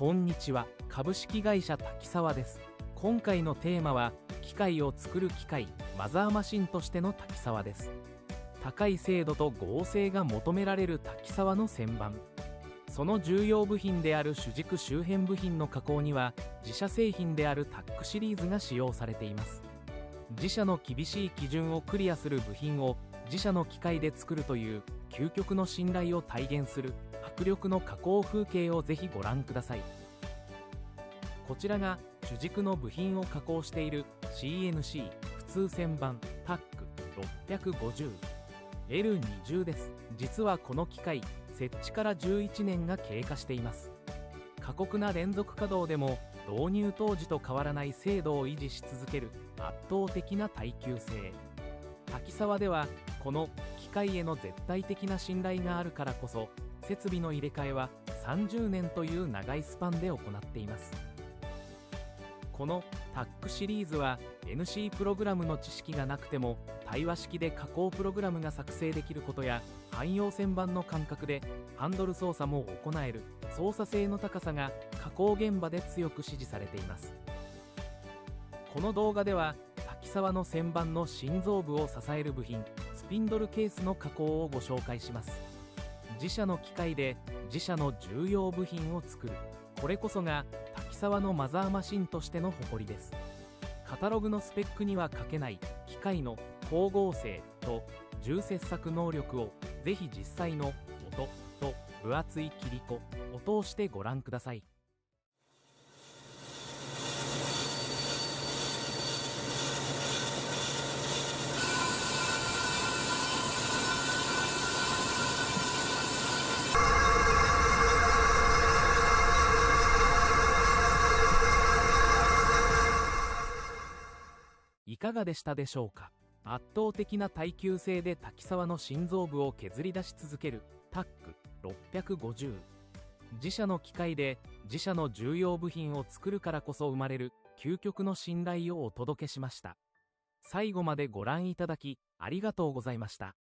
こんにちは、株式会社滝沢です。今回のテーマは、機械を作る機械、マザーマシンとしての滝沢です。高い精度と剛性が求められる滝沢の旋盤。その重要部品である主軸周辺部品の加工には、自社製品であるタックシリーズが使用されています。自社の厳しい基準をクリアする部品を自社の機械で作るという究極の信頼を体現する迫力の加工風景をぜひご覧ください。こちらが主軸の部品を加工している CNC 普通旋盤タック 650L20 です。実はこの機械、設置から11年が経過しています。過酷な連続稼働でも導入当時と変わらない精度を維持し続ける圧倒的な耐久性。滝沢ではこの機械への絶対的な信頼があるからこそ、設備の入れ替えは30年という長いスパンで行っています。このタックシリーズは NC プログラムの知識がなくても対話式で加工プログラムが作成できることや、汎用旋盤の感覚でハンドル操作も行える操作性の高さが加工現場で強く支持されています。この動画では滝沢の旋盤の心臓部を支える部品、スピンドルケースの加工をご紹介します。自社の機械で自社の重要部品を作る、これこそが滝沢のマザーマシンとしての誇りです。カタログのスペックには欠けない機械の光合成と重切削能力をぜひ実際の音と分厚い切り子を通してご覧ください。いかがでしたでしょうか。圧倒的な耐久性で滝沢の心臓部を削り出し続けるタック650。自社の機械で自社の重要部品を作るからこそ生まれる究極の信頼をお届けしました。最後までご覧いただきありがとうございました。